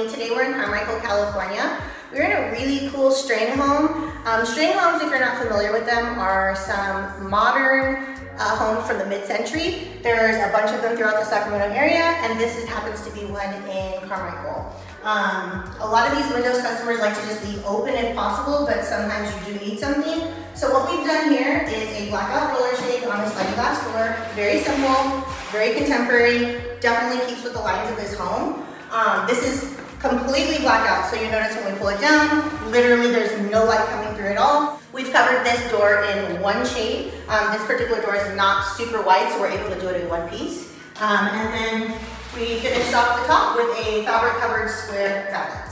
morning. Today we're in Carmichael, California. We're in a really cool Streng home. Streng homes, if you're not familiar with them, are some modern homes from the mid-century. There's a bunch of them throughout the Sacramento area, and this happens to be one in Carmichael. A lot of these windows customers like to just leave open if possible, but sometimes you do need something. So what we've done here is a blackout roller shade on a sliding glass door. Very simple, very contemporary, definitely keeps with the lines of this home. This is completely blackout, so you notice when we pull it down, literally there's no light coming through at all. We've covered this door in one shade. This particular door is not super wide, so we're able to do it in one piece. And then we finished off the top with a fabric covered square valance.